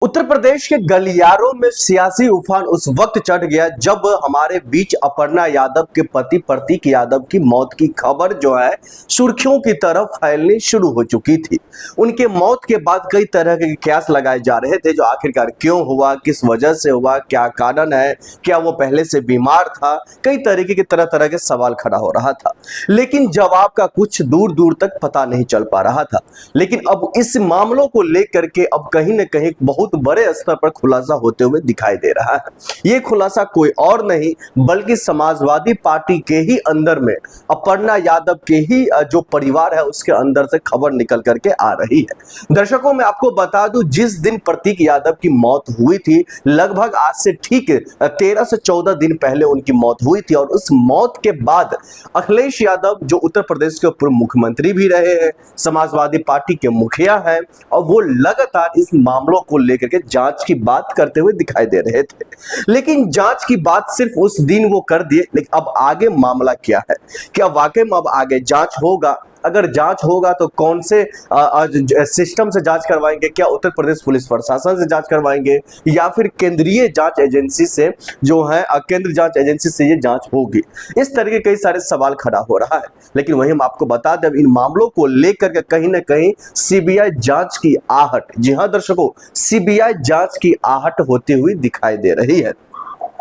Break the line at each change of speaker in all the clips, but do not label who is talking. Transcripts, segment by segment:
उत्तर प्रदेश के गलियारों में सियासी उफान उस वक्त चढ़ गया जब हमारे बीच अपर्णा यादव के पति प्रतीक यादव की मौत की खबर जो है सुर्खियों की तरफ फैलनी शुरू हो चुकी थी। उनके मौत के बाद कई तरह के कयास लगाए जा रहे थे, जो आखिरकार क्यों हुआ, किस वजह से हुआ, क्या कारण है, क्या वो पहले से बीमार था। कई तरीके के तरह तरह के सवाल खड़ा हो रहा था, लेकिन जवाब का कुछ दूर दूर तक पता नहीं चल पा रहा था। लेकिन अब इस मामलों को लेकर के अब कहीं न कहीं बहुत बड़े स्तर पर खुलासा होते हुए दिखाई दे रहा है। यह खुलासा कोई और नहीं बल्कि समाजवादी पार्टी के ही अंदर में अपर्णा यादव के ही जो परिवार है उसके अंदर से खबर निकल करके आ रही है। दर्शकों, मैं आपको बता दूं, जिस दिन प्रतीक यादव की मौत हुई थी, लगभग आज से ठीक 13 से 14 दिन पहले उनकी मौत हुई थी। और उस मौत के बाद अखिलेश यादव, जो उत्तर प्रदेश के पूर्व मुख्यमंत्री भी रहे हैं, समाजवादी पार्टी के मुखिया हैं, और वो लगातार इस मामलों को लेकर के जांच की बात करते हुए दिखाई दे रहे थे। लेकिन जांच की बात सिर्फ उस दिन वो कर दिए, लेकिन अब आगे मामला क्या है? क्या वाकई में अब आगे जांच होगा? अगर जांच होगा तो कौन से सिस्टम से जांच करवाएंगे? क्या उत्तर प्रदेश पुलिस प्रशासन से जांच करवाएंगे या फिर केंद्रीय जांच एजेंसी से, जो है केंद्र जांच एजेंसी से ये जांच होगी? इस तरह के कई सारे सवाल खड़ा हो रहा है। लेकिन वहीं हम आपको बता दें, इन मामलों को लेकर के कहीं ना कहीं सीबीआई जांच की आहट, जी हां दर्शकों, सीबीआई जांच की आहट होती हुई दिखाई दे रही है।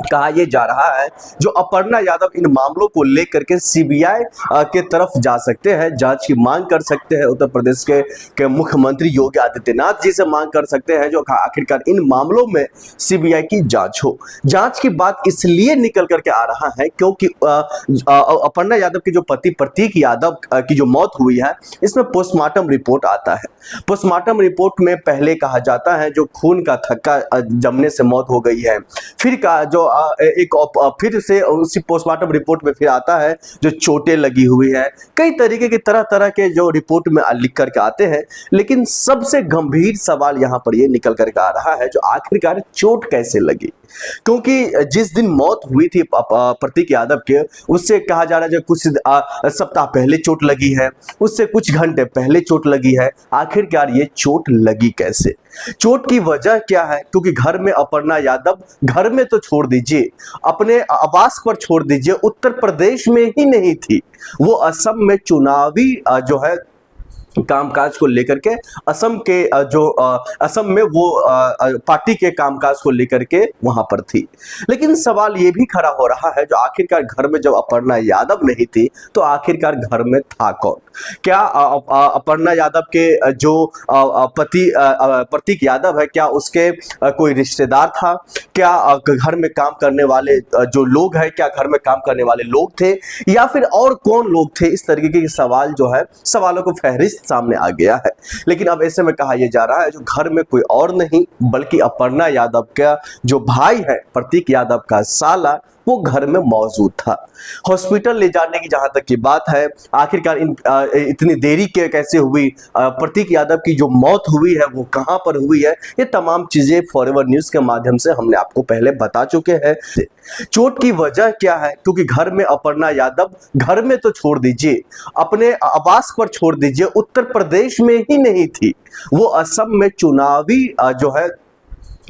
कहा यह जा रहा है जो अपर्णा यादव इन मामलों को लेकर के सीबीआई के तरफ जा सकते हैं, जांच की मांग कर सकते हैं। उत्तर प्रदेश के मुख्यमंत्री योगी आदित्यनाथ जी से मांग कर सकते हैं जो आखिरकार इन मामलों में सीबीआई की जांच हो। जांच की बात इसलिए निकल करके आ रहा है क्योंकि अपर्णा यादव के जो पति प्रतीक यादव की जो मौत हुई है, इसमें पोस्टमार्टम रिपोर्ट आता है। पोस्टमार्टम रिपोर्ट में पहले कहा जाता है जो खून का थक्का जमने से मौत हो गई है, फिर का जो फिर से उसी पोस्टमार्टम रिपोर्ट में फिर आता है जो चोटें लगी हुई है। कई तरीके के तरह तरह के जो रिपोर्ट में लिख करके आते हैं, लेकिन सबसे गंभीर सवाल यहां पर ये निकल करके आ रहा है जो आखिरकार चोट कैसे लगी। क्योंकि जिस दिन मौत हुई थी प्रतीक यादव के, उससे कहा जा रहा है कुछ सप्ताह पहले चोट लगी है, उससे कुछ घंटे पहले चोट लगी है। आखिरकार ये चोट लगी कैसे? चोट की वजह क्या है? क्योंकि घर में अपर्णा यादव, घर में तो छोड़ दीजिए, अपने आवास पर छोड़ दीजिए, उत्तर प्रदेश में ही नहीं थी, वो असम में चुनावी जो है कामकाज को लेकर के, असम में वो पार्टी के कामकाज को लेकर के वहां पर थी। लेकिन सवाल ये भी खड़ा हो रहा है जो आखिरकार घर में जब अपर्णा यादव नहीं थी तो आखिरकार घर में था कौन? क्या अपर्णा यादव के जो पति प्रतीक यादव है, क्या उसके कोई रिश्तेदार था? क्या घर में काम करने वाले जो लोग हैं, क्या घर में काम करने वाले लोग थे, या फिर और कौन लोग थे? इस तरीके के सवाल जो है, सवालों को फहरिस्त सामने आ गया है। लेकिन अब ऐसे में कहा यह जा रहा है जो घर में कोई और नहीं बल्कि अपर्णा यादव का जो भाई है, प्रतीक यादव का साला, वो घर में मौजूद था। हॉस्पिटल ले जाने की जहां तक की बात है, आखिरकार इतनी देरी कैसे हुई, प्रतीक यादव की जो मौत हुई है वो कहां पर हुई है, ये तमाम चीजें फॉरएवर न्यूज के माध्यम से हमने आपको पहले बता चुके हैं। चोट की वजह क्या है? क्योंकि घर में अपर्णा यादव, घर में तो छोड़ दीजिए, अपने आवास पर छोड़ दीजिए, उत्तर प्रदेश में ही नहीं थी, वो असम में चुनावी जो है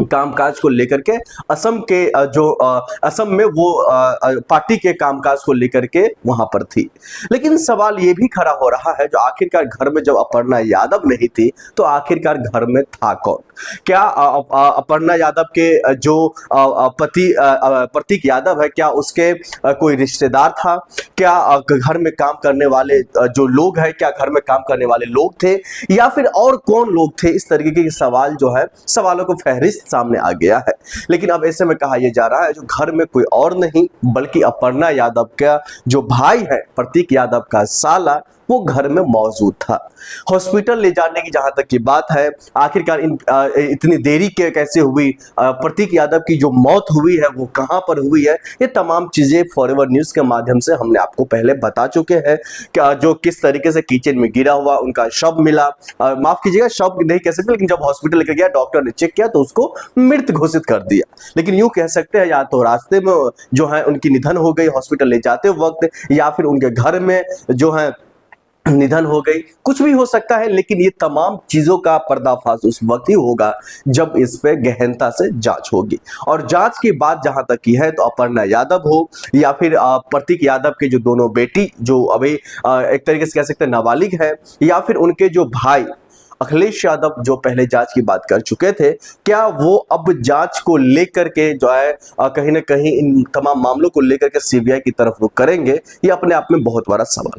कामकाज को लेकर के, असम में वो पार्टी के कामकाज को लेकर के वहां पर थी। लेकिन सवाल ये भी खड़ा हो रहा है जो आखिरकार घर में जब अपर्णा यादव नहीं थी तो आखिरकार घर में था कौन? क्या अपर्णा यादव के जो पति प्रतीक यादव है, क्या उसके कोई रिश्तेदार था? क्या घर में काम करने वाले जो लोग हैं, क्या घर में काम करने वाले लोग थे, या फिर और कौन लोग थे? इस तरीके के सवाल जो है, सवालों को फहरिस्त सामने आ गया है। लेकिन अब ऐसे में कहा यह जा रहा है जो घर में कोई और नहीं बल्कि अपर्णा यादव का जो भाई है, प्रतीक यादव का साला, वो घर में मौजूद था। हॉस्पिटल ले जाने की जहां तक की बात है, आखिरकार इतनी देरी कैसे हुई, प्रतीक यादव की जो मौत हुई है वो कहां पर हुई है, ये तमाम चीजें फॉरएवर न्यूज के माध्यम से हमने आपको पहले बता चुके हैं। जो किस तरीके से किचन में गिरा हुआ उनका शव मिला, माफ कीजिएगा, शव नहीं कह सकते, लेकिन जब हॉस्पिटल लेकर गया, डॉक्टर ने चेक किया तो उसको मृत घोषित कर दिया। लेकिन यूं कह सकते हैं या तो रास्ते में जो है उनकी निधन हो गई हॉस्पिटल ले जाते वक्त, या फिर उनके घर में जो है निधन हो गई, कुछ भी हो सकता है, लेकिन ये तमाम चीजों का पर्दाफाश उस वक्त ही होगा जब इस पे गहनता से जांच होगी। और जांच की बात जहां तक की है, तो अपर्णा यादव हो या फिर प्रतीक यादव के जो दोनों बेटी जो अभी एक तरीके से कह सकते हैं नाबालिग है, या फिर उनके जो भाई अखिलेश यादव जो पहले जांच की बात कर चुके थे, क्या वो अब जांच को लेकर के जो है कहीं ना कहीं इन तमाम मामलों को लेकर के सीबीआई की तरफ रुख करेंगे, ये अपने आप में बहुत बड़ा सवाल है।